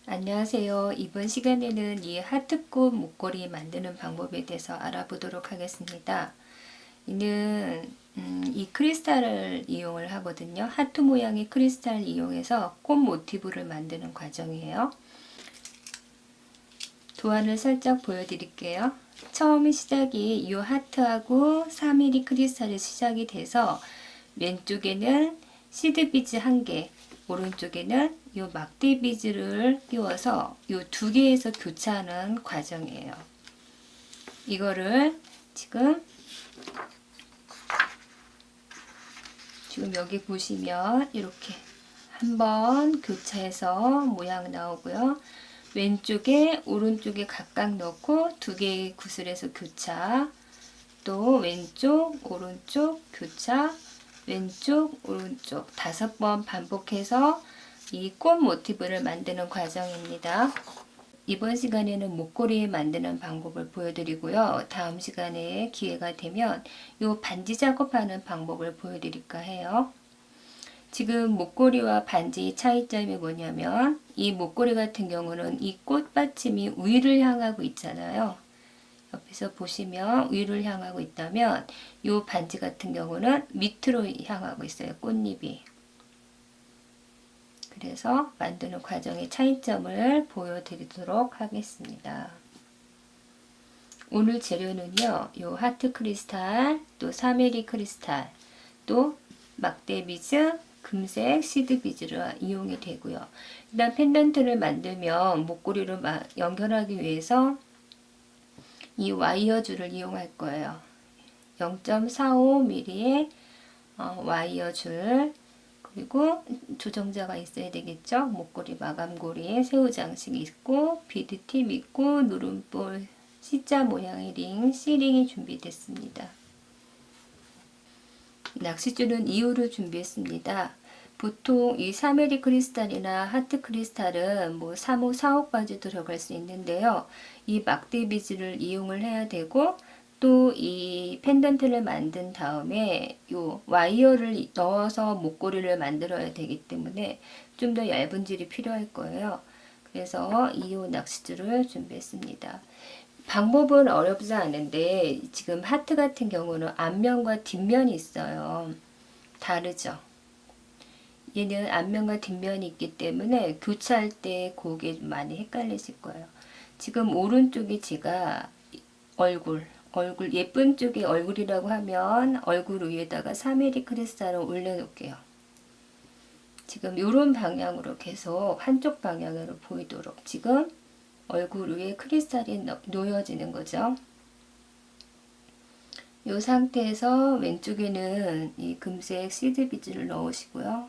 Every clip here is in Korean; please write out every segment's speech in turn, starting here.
안녕하세요. 이번 시간에는 이 하트꽃 목걸이 만드는 방법에 대해서 알아보도록 하겠습니다. 이는 이 크리스탈을 이용을 하거든요. 하트 모양의 크리스탈 이용해서 꽃 모티브를 만드는 과정이에요. 도안을 살짝 보여드릴게요. 처음 시작이 이 하트하고 3mm 크리스탈이 시작이 돼서 왼쪽에는 시드 비즈 1개, 오른쪽에는 이 막대 비즈를 끼워서 이 두 개에서 교차하는 과정이에요. 이거를 지금 여기 보시면 이렇게 한번 교차해서 모양 나오고요. 왼쪽에 오른쪽에 각각 넣고 두 개의 구슬에서 교차, 또 왼쪽 오른쪽 교차, 왼쪽 오른쪽 5번 반복해서 이 꽃 모티브를 만드는 과정입니다. 이번 시간에는 목걸이 만드는 방법을 보여드리고요. 다음 시간에 기회가 되면 이 반지 작업하는 방법을 보여드릴까 해요. 지금 목걸이와 반지의 차이점이 뭐냐면 이 목걸이 같은 경우는 이 꽃받침이 위를 향하고 있잖아요. 옆에서 보시면 위를 향하고 있다면 이 반지 같은 경우는 밑으로 향하고 있어요. 꽃잎이. 그래서 만드는 과정의 차이점을 보여드리도록 하겠습니다. 오늘 재료는요. 이 하트 크리스탈, 또 3mm 크리스탈, 또 막대 비즈, 금색 시드 비즈를 이용이 되고요. 일단 펜던트를 만들면 목걸이로 연결하기 위해서 이 와이어 줄을 이용할 거예요. 0.45mm의 와이어 줄, 그리고 조정자가 있어야 되겠죠. 목걸이 마감고리, 새우 장식 있고, 비드팁 있고, 누름볼, C자 모양의 링, C링이 준비됐습니다. 낚싯줄은 2호로 준비했습니다. 보통 이 3mm 크리스탈이나 하트 크리스탈은 뭐 3호, 4호까지 들어갈 수 있는데요. 이 막대 비즈를 이용을 해야 되고, 또 이 펜던트를 만든 다음에 요 와이어를 넣어서 목걸이를 만들어야 되기 때문에 좀 더 얇은 줄이 필요할 거예요. 그래서 2호 낚싯줄을 준비했습니다. 방법은 어렵지 않은데 지금 하트 같은 경우는 앞면과 뒷면이 있어요. 다르죠. 얘는 앞면과 뒷면이 있기 때문에 교차할 때 그게 많이 헷갈리실 거예요. 지금 오른쪽이 제가 얼굴 예쁜 쪽이 얼굴이라고 하면 얼굴 위에다가 3mm 크리스탈을 올려놓을게요. 지금 이런 방향으로 계속 한쪽 방향으로 보이도록 지금 얼굴 위에 크리스탈이 놓여지는 거죠. 이 상태에서 왼쪽에는 이 금색 시드 비즈를 넣으시고요.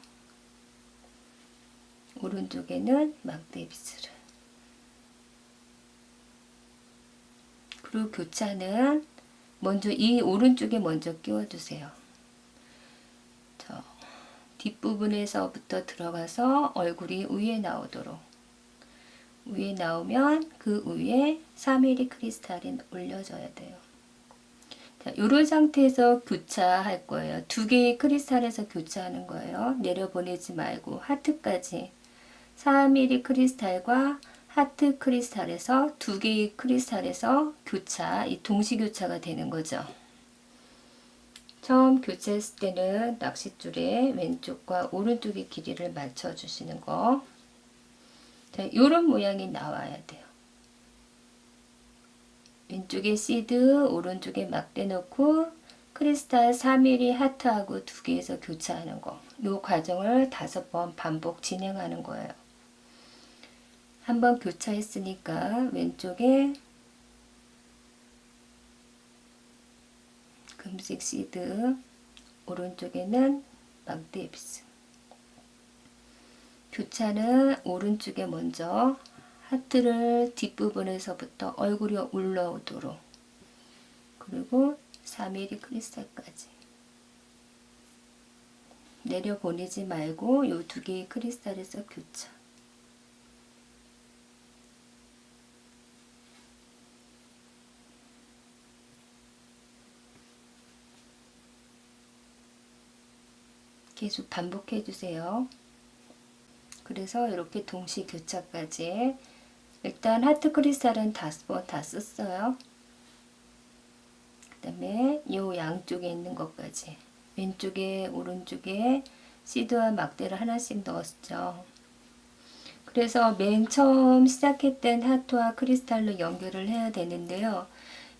오른쪽에는 막대 비즈를. 그리고 교차는 먼저 이 오른쪽에 먼저 끼워주세요. 뒷부분에서부터 들어가서 얼굴이 위에 나오도록. 위에 나오면 그 위에 3mm 크리스탈이 올려져야 돼요. 자, 이런 상태에서 교차할 거예요. 두 개의 크리스탈에서 교차하는 거예요. 내려보내지 말고 하트까지 3mm 크리스탈과 하트 크리스탈에서 두 개의 크리스탈에서 교차, 이 동시 교차가 되는 거죠. 처음 교차했을 때는 낚싯줄에 왼쪽과 오른쪽의 길이를 맞춰 주시는 거. 자, 요런 모양이 나와야 돼요. 왼쪽에 시드, 오른쪽에 막대 넣고 크리스탈 3mm 하트하고 두 개에서 교차하는 거. 요 과정을 5번 반복 진행하는 거예요. 한번 교차했으니까 왼쪽에 금색 시드, 오른쪽에는 막대 비즈. 교차는 오른쪽에 먼저 하트를 뒷부분에서부터 얼굴이 올라오도록, 그리고 3mm 크리스탈까지 내려보내지 말고 이 두 개의 크리스탈에서 교차. 계속 반복해 주세요. 그래서 이렇게 동시 교차까지 일단 하트 크리스탈은 5번 다 썼어요. 그 다음에 요 양쪽에 있는 것까지 왼쪽에 오른쪽에 시드와 막대를 하나씩 넣었죠. 그래서 맨 처음 시작했던 하트와 크리스탈로 연결을 해야 되는데요.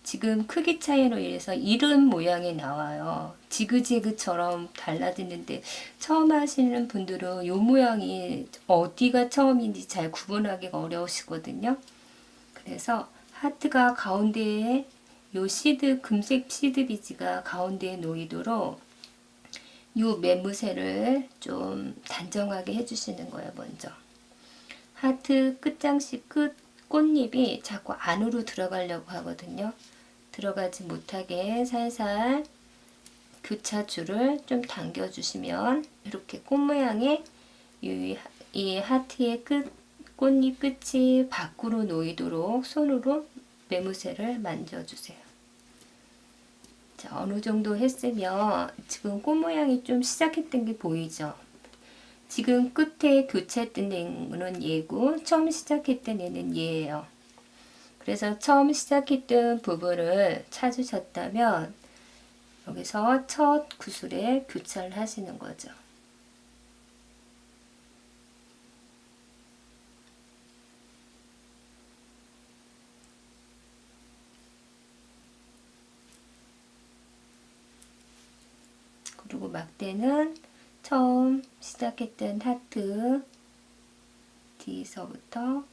지금 크기 차이로 인해서 이름 모양이 나와요. 지그재그처럼 달라지는데 처음 하시는 분들은 이 모양이 어디가 처음인지 잘 구분하기가 어려우시거든요. 그래서 하트가 가운데에 요 시드, 금색 시드 비즈가 가운데에 놓이도록 요 매무새를 좀 단정하게 해주시는 거예요. 먼저 하트 끝장씩 끝 꽃잎이 자꾸 안으로 들어가려고 하거든요. 들어가지 못하게 살살 교차줄을 좀 당겨주시면 이렇게 꽃 모양의 이 하트의 꽃잎 끝이 밖으로 놓이도록 손으로 매무새를 만져주세요. 자, 어느 정도 했으면 지금 꽃 모양이 좀 시작했던 게 보이죠? 지금 끝에 교차했던 애는 얘고 처음 시작했던 애는 얘예요. 그래서 처음 시작했던 부분을 찾으셨다면 여기서 첫 구슬에 교차를 하시는 거죠. 그리고 막대는 처음 시작했던 하트 뒤에서부터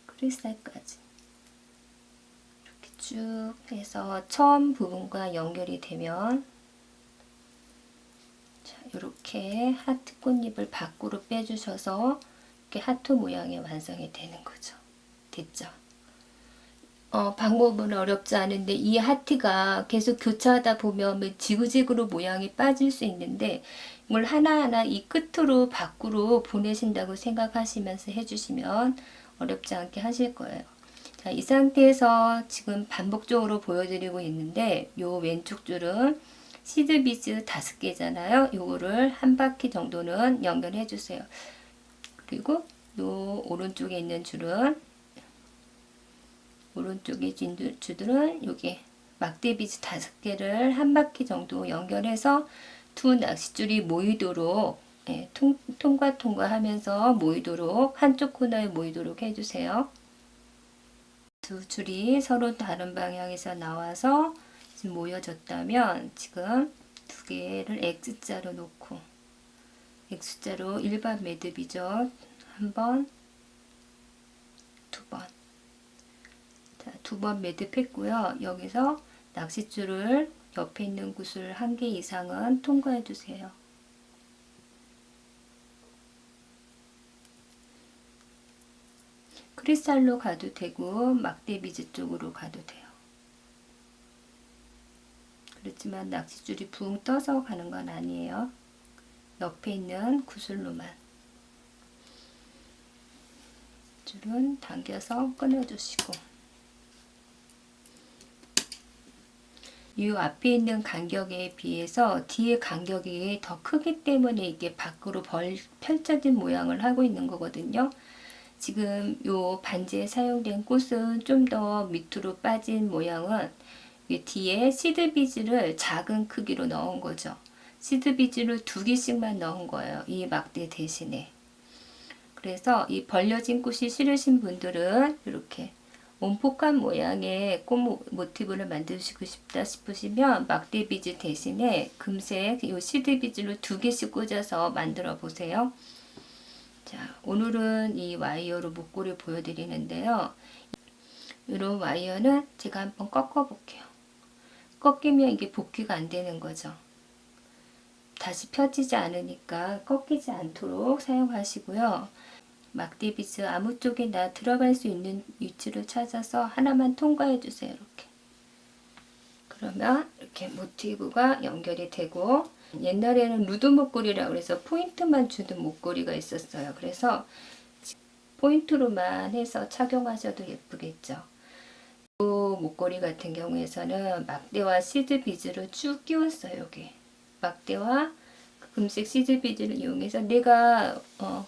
크리스탈까지 이렇게 쭉 해서 처음 부분과 연결이 되면 자, 이렇게 하트 꽃잎을 밖으로 빼주셔서 이렇게 하트 모양이 완성이 되는 거죠. 됐죠? 방법은 어렵지 않은데 이 하트가 계속 교차하다 보면 지그재그로 모양이 빠질 수 있는데 이걸 하나하나 이 끝으로 밖으로 보내신다고 생각하시면서 해주시면 어렵지 않게 하실 거예요. 자, 이 상태에서 지금 반복적으로 보여드리고 있는데 요 왼쪽 줄은 시드 비즈 5개잖아요. 요거를 한 바퀴 정도는 연결해 주세요. 그리고 요 오른쪽에 있는 줄은 오른쪽에 주들은 여기 막대 비즈 5개를 한 바퀴 정도 연결해서 두 낚싯줄이 모이도록 통과 하면서 모이도록 한쪽 코너에 모이도록 해주세요. 두 줄이 서로 다른 방향에서 나와서 지금 모여졌다면 지금 두 개를 X자로 놓고 X자로 일반 매듭이죠. 한 번, 두 번. 두 번 매듭했고요. 여기서 낚싯줄을 옆에 있는 구슬 1개 이상은 통과해 주세요. 크리스탈로 가도 되고 막대 비즈 쪽으로 가도 돼요. 그렇지만 낚싯줄이 붕 떠서 가는 건 아니에요. 옆에 있는 구슬로만 줄은 당겨서 끊어주시고 이 앞에 있는 간격에 비해서 뒤에 간격이 더 크기 때문에 이게 밖으로 펼쳐진 모양을 하고 있는 거거든요. 지금 요 반지에 사용된 꽃은 좀 더 밑으로 빠진 모양은 뒤에 시드 비즈를 작은 크기로 넣은 거죠. 시드 비즈를 2개씩만 넣은 거예요. 이 막대 대신에. 그래서 이 벌려진 꽃이 싫으신 분들은 이렇게 온폭한 모양의 꽃 모티브를 만드시고 싶다 싶으시면 막대 비즈 대신에 금색 이 시드 비즈를 2개씩 꽂아서 만들어 보세요. 자, 오늘은 이 와이어로 목걸이 보여드리는데요. 이런 와이어는 제가 한번 꺾어 볼게요. 꺾이면 이게 복귀가 안 되는 거죠. 다시 펴지지 않으니까 꺾이지 않도록 사용하시고요. 막대 비즈 아무 쪽에나 들어갈 수 있는 위치를 찾아서 하나만 통과해 주세요. 이렇게. 그러면 이렇게 모티브가 연결이 되고 옛날에는 루드 목걸이라고 해서 포인트만 주는 목걸이가 있었어요. 그래서 포인트로만 해서 착용하셔도 예쁘겠죠. 이 목걸이 같은 경우에서는 막대와 시드 비즈를 쭉 끼웠어요. 여기 막대와 금색 시즈 비즈를 이용해서 내가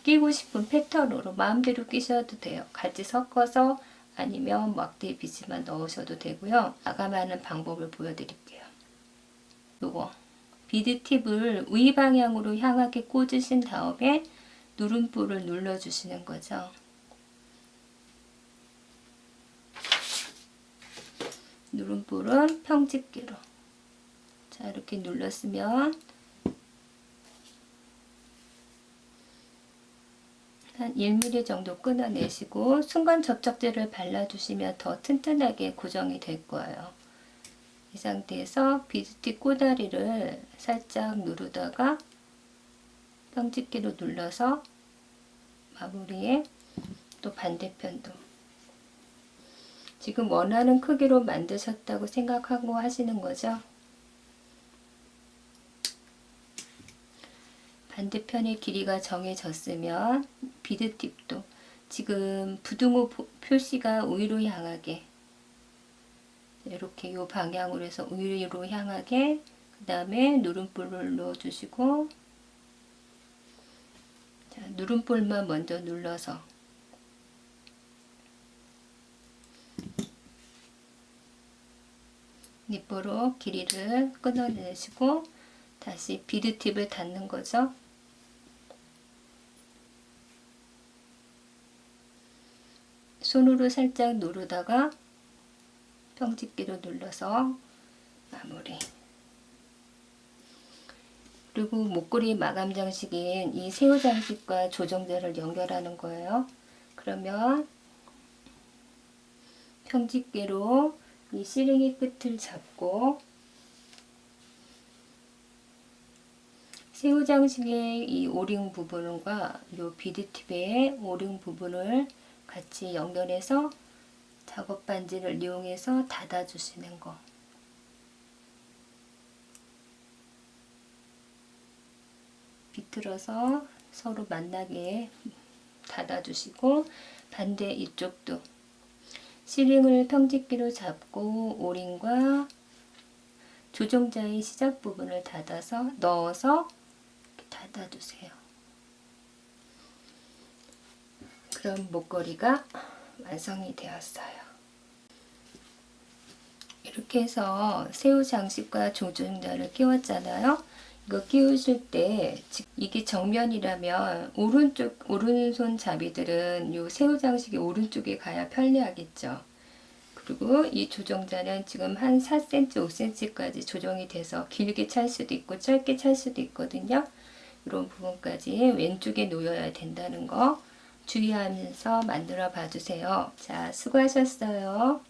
끼고 싶은 패턴으로 마음대로 끼셔도 돼요. 같이 섞어서 아니면 막대 비즈만 넣으셔도 되고요. 마감하는 방법을 보여드릴게요. 요거 비드 팁을 위 방향으로 향하게 꽂으신 다음에 누름볼을 눌러주시는 거죠. 누름볼은 평집게로 자 이렇게 눌렀으면 한 1mm 정도 끊어내시고 순간 접착제를 발라주시면 더 튼튼하게 고정이 될 거예요. 이 상태에서 비즈팁 꼬다리를 살짝 누르다가 평집게로 눌러서 마무리에 또 반대편도 지금 원하는 크기로 만드셨다고 생각하고 하시는 거죠. 반대편의 길이가 정해졌으면 비드팁도 지금 부등호 표시가 우위로 향하게 이렇게 이 방향으로 해서 우위로 향하게 그 다음에 누름볼을 넣어주시고 자, 누름볼만 먼저 눌러서 니뽀로 길이를 끊어내시고 다시 비드팁을 닫는 거죠. 손으로 살짝 누르다가 평집게로 눌러서 마무리. 그리고 목걸이 마감 장식인 이 새우 장식과 조정자를 연결하는 거예요. 그러면 평집게로 이 시링이 끝을 잡고 새우 장식의 이 오링 부분과 이 비드팁의 오링 부분을 같이 연결해서 작업 반지를 이용해서 닫아주시는 거. 비틀어서 서로 만나게 닫아주시고 반대 이쪽도 시링을 평집기로 잡고 오링과 조정자의 시작 부분을 닫아서 넣어서 닫아주세요. 그럼 목걸이가 완성이 되었어요. 이렇게 해서 새우 장식과 조정자를 끼웠잖아요. 이거 끼우실 때 이게 정면이라면 오른손 잡이들은 요 새우 장식이 오른쪽에 가야 편리하겠죠. 그리고 이 조정자는 지금 한 4cm, 5cm까지 조정이 돼서 길게 찰 수도 있고 짧게 찰 수도 있거든요. 이런 부분까지 왼쪽에 놓여야 된다는 거 주의하면서 만들어 봐 주세요. 자, 수고하셨어요.